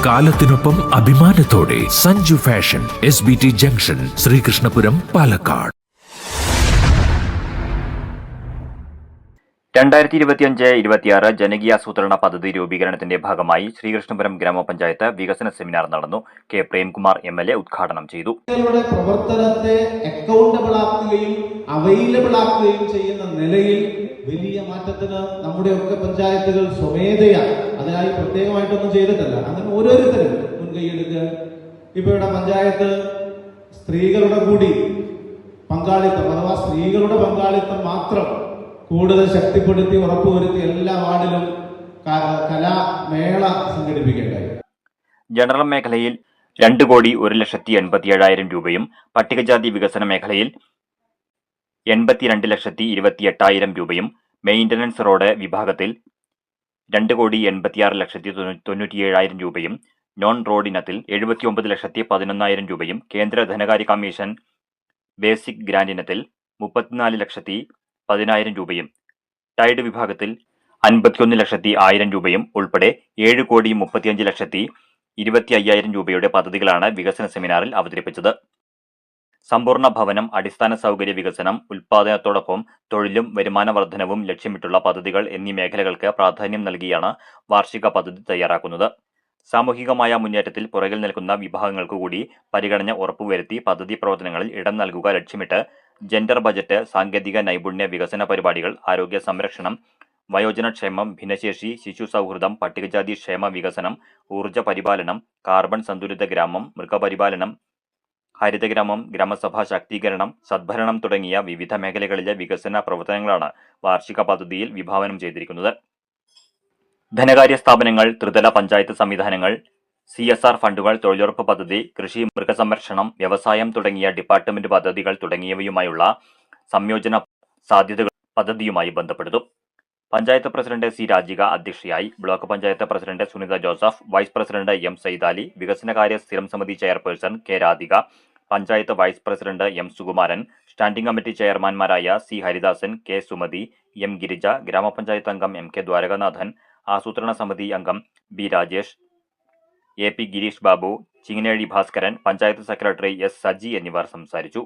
കാലത്തിനൊപ്പം അഭിമാനത്തോടെ Sanju fashion SBT junction, Sreekrishnapuram, Palakkad. 2025-26 ജനകീയാസൂത്രണ പദ്ധതി രൂപീകരണത്തിന്റെ ഭാഗമായി ശ്രീകൃഷ്ണപുരം ഗ്രാമപഞ്ചായത്ത് വികസന സെമിനാർ നടന്നു. കെ പ്രേംകുമാർ MLA ഉദ്ഘാടനം ചെയ്തു. പ്രവർത്തനത്തെ അക്കൗണ്ടബിൾ ആക്കുകയും അവൈലബിൾ ആക്കുകയും ചെയ്യുന്ന നിലയിൽ വലിയ മാറ്റത്തിന് നമ്മുടെയൊക്കെ പഞ്ചായത്തുകൾ സ്വമേധയാ, അതിനായി പ്രത്യേകമായിട്ടൊന്നും ചെയ്തിട്ടല്ല, അങ്ങനെ ഓരോരുത്തരും മുൻകൈയെടുക്കുക. ഇപ്പൊ ഇവിടെ പഞ്ചായത്ത് സ്ത്രീകളുടെ കൂടി പങ്കാളിത്തം, അഥവാ സ്ത്രീകളുടെ പങ്കാളിത്തം മാത്രം കൂടുതൽ ശക്തിപ്പെടുത്തി ഉറപ്പുവരുത്തി എല്ലാ വാർഡിലും കലാമേള സംഘടിപ്പിക്കേണ്ടായി. ജനറൽ മേഖലയിൽ 2,01,87,000 രൂപയും പട്ടികജാതി വികസന മേഖലയിൽ 82,28,000 രൂപയും മെയിന്റനൻസ് റോഡ് വിഭാഗത്തിൽ 2,86,97,000 രൂപയും നോൺ റോഡ് ഇനത്തിൽ 79,11,000 രൂപയും കേന്ദ്ര ധനകാര്യ കമ്മീഷൻ ബേസിക് ഗ്രാന്റ് ഇനത്തിൽ 34,10,000 രൂപയും ടൈഡ് വിഭാഗത്തിൽ 51,01,000 രൂപയും ഉൾപ്പെടെ 7,35,25,000 രൂപയുടെ പദ്ധതികളാണ് വികസന സെമിനാറിൽ അവതരിപ്പിച്ചത്. സമ്പൂർണ്ണ ഭവനം, അടിസ്ഥാന സൗകര്യ വികസനം, ഉൽപാദനത്തോടൊപ്പം തൊഴിലും വരുമാന വർധനവും ലക്ഷ്യമിട്ടുള്ള പദ്ധതികൾ എന്നീ മേഖലകൾക്ക് പ്രാധാന്യം നൽകിയാണ് വാർഷിക പദ്ധതി തയ്യാറാക്കുന്നത്. സാമൂഹികമായ മുന്നേറ്റത്തിൽ പുറകിൽ നിൽക്കുന്ന വിഭാഗങ്ങൾക്കുകൂടി പരിഗണന ഉറപ്പുവരുത്തി പദ്ധതി പ്രവർത്തനങ്ങളിൽ ഇടം നൽകുക ലക്ഷ്യമിട്ട് ജെൻഡർ ബജറ്റ്, സാങ്കേതിക നൈപുണ്യ വികസന പരിപാടികൾ, ആരോഗ്യ സംരക്ഷണം, വയോജനക്ഷേമം, ഭിന്നശേഷി, ശിശു സൗഹൃദം, പട്ടികജാതി ക്ഷേമ വികസനം, ഊർജ്ജ പരിപാലനം, കാർബൺ സന്തുലിത ഗ്രാമം, മൃഗപരിപാലനം, ഹരിതഗ്രാമം, ഗ്രാമസഭാ ശാക്തീകരണം, സദ്ഭരണം തുടങ്ങിയ വിവിധ മേഖലകളിലെ വികസന പ്രവർത്തനങ്ങളാണ് വാർഷിക പദ്ധതിയിൽ വിഭാവനം ചെയ്തിരിക്കുന്നത്. ധനകാര്യ സ്ഥാപനങ്ങൾ, ത്രിതല പഞ്ചായത്ത് സംവിധാനങ്ങൾ, CSR ഫണ്ടുകൾ, തൊഴിലുറപ്പ് പദ്ധതി, കൃഷി, മൃഗസംരക്ഷണം, വ്യവസായം തുടങ്ങിയ ഡിപ്പാർട്ട്മെന്റ് പദ്ധതികൾ തുടങ്ങിയവയുമായുള്ള സംയോജന സാധ്യതകൾ പദ്ധതിയുമായി ബന്ധപ്പെടുത്തും. Panchayat president C. രാജിക അധ്യക്ഷയായി. Block panchayat president Sunitha Joseph, vice president M. Saidali, വികസനകാര്യ സ്ഥിരം സമിതി chairperson K. Radhika, panchayat vice president M. Sukumaran, standing committee ചെയർമാൻമാരായ C. Haridasan, K. Sumathi, M. Girija, ഗ്രാമപഞ്ചായത്ത് അംഗം M. K. ദ്വാരകനാഥൻ, ആസൂത്രണ സമിതി അംഗം B. Rajesh, A. P. Girish Babu, ചിങ്ങനേഴി ഭാസ്കരൻ, പഞ്ചായത്ത് സെക്രട്ടറി S. സജി എന്നിവർ സംസാരിച്ചു.